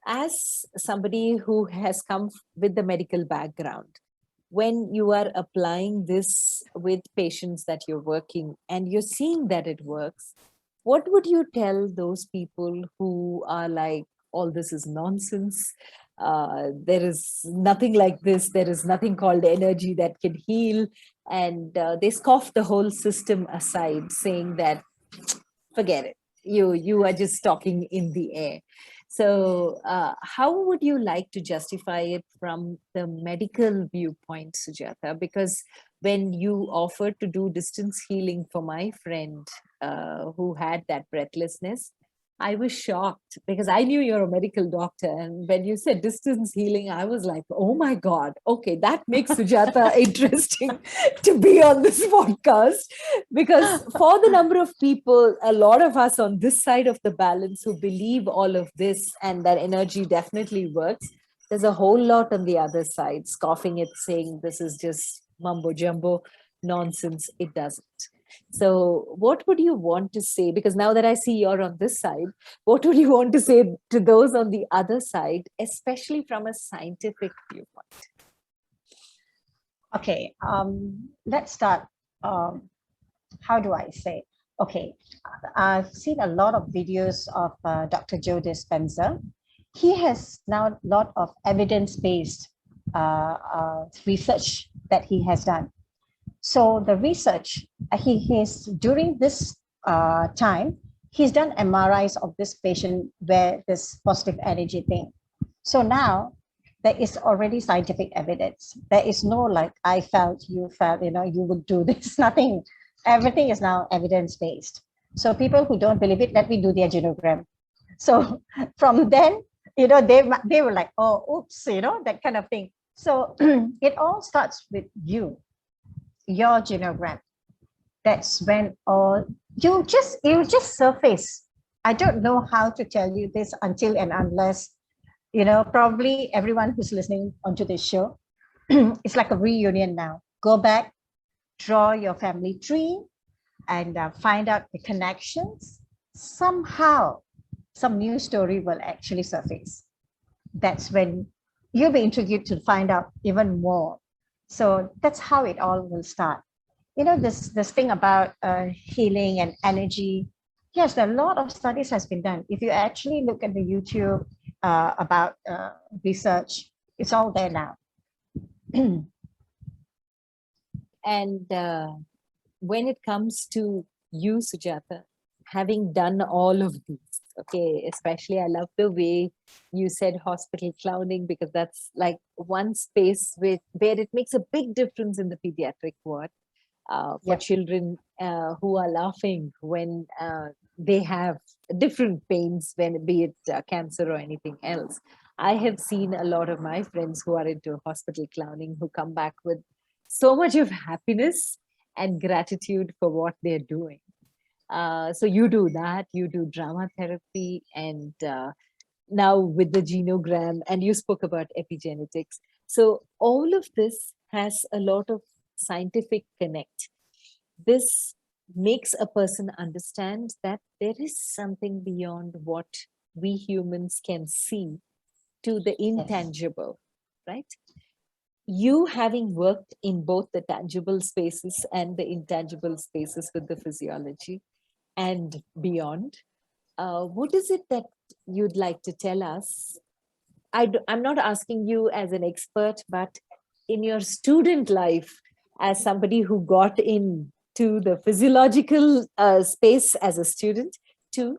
as somebody who has come with the medical background, when you are applying this with patients that you're working and you're seeing that it works, what would you tell those people who are like, all this is nonsense? There is nothing like this. There is nothing called energy that can heal. And they scoff the whole system aside, saying that, forget it. You are just talking in the air. So how would you like to justify it from the medical viewpoint, Sujatha? Because when you offered to do distance healing for my friend who had that breathlessness, I was shocked because I knew you're a medical doctor. And when you said distance healing, I was like, oh my God, okay, that makes Sujatha interesting to be on this podcast. Because for the number of people, a lot of us on this side of the balance who believe all of this and that energy definitely works, there's a whole lot on the other side, scoffing it, saying this is just mumbo jumbo nonsense. It doesn't. So what would you want to say? Because now that I see you're on this side, what would you want to say to those on the other side, especially from a scientific viewpoint? Okay, let's start. How do I say? Okay, I've seen a lot of videos of Dr. Joe Dispenza. He has now a lot of evidence-based research that he has done. So the research, during this time, he's done MRIs of this patient where this positive energy thing. So now there is already scientific evidence. There is no like, I felt, you would do this, nothing. Everything is now evidence-based. So people who don't believe it, let me do their genogram. So from then, they were like, oh, oops, that kind of thing. So it all starts with your genogram. That's when you just surface. I don't know how to tell you this until and unless, probably everyone who's listening onto this show, it's like a reunion now. Go back, draw your family tree, and find out the connections. Somehow, some new story will actually surface. That's when you'll be intrigued to find out even more. So that's how it all will start. This thing about healing and energy. Yes, a lot of studies has been done. If you actually look at the YouTube about research, it's all there now. And when it comes to you, Sujatha, having done all of these, okay, especially I love the way you said hospital clowning, because that's like one space where it makes a big difference in the pediatric ward for children who are laughing when they have different pains, be it cancer or anything else. I have seen a lot of my friends who are into hospital clowning who come back with so much of happiness and gratitude for what they're doing. So you do that, you do drama therapy, and now with the genogram, and you spoke about epigenetics. So all of this has a lot of scientific connect. This makes a person understand that there is something beyond what we humans can see to the intangible, right? You having worked in both the tangible spaces and the intangible spaces with the physiology and beyond, what is it that you'd like to tell us? I'm not asking you as an expert, but in your student life, as somebody who got into the physiological space as a student, to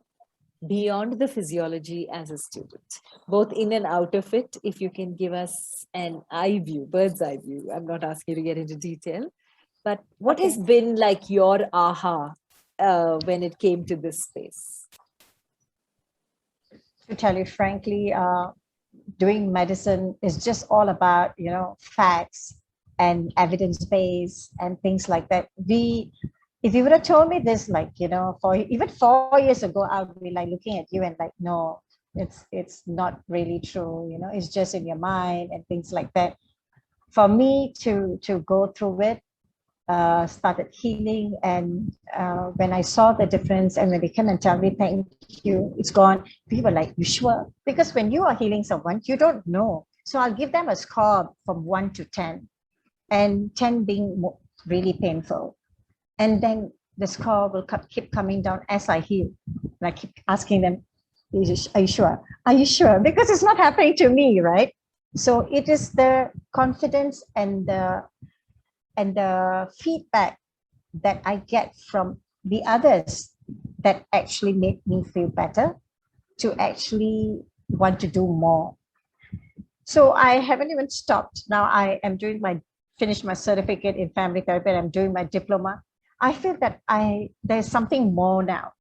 beyond the physiology as a student, both in and out of it, if you can give us an eye view, bird's eye view. I'm not asking you to get into detail, but what has been like your aha when it came to this space? To tell you frankly, doing medicine is just all about, facts and evidence-based and things like that. If you would have told me this, like, even 4 years ago, I would be like looking at you and like, no, it's not really true. It's just in your mind and things like that. For me to go through it, started healing. And when I saw the difference, and when they come and tell me, thank you, it's gone, people were like, you sure? Because when you are healing someone, you don't know. So I'll give them a score from 1 to 10, and 10 being really painful. And then the score will keep coming down as I heal. And I keep asking them, are you sure? Are you sure? Because it's not happening to me, right? So it is the confidence and the feedback that I get from the others that actually made me feel better to actually want to do more. So I haven't even stopped. Now I am finished my certificate in family therapy, and I'm doing my diploma. I feel that there's something more now.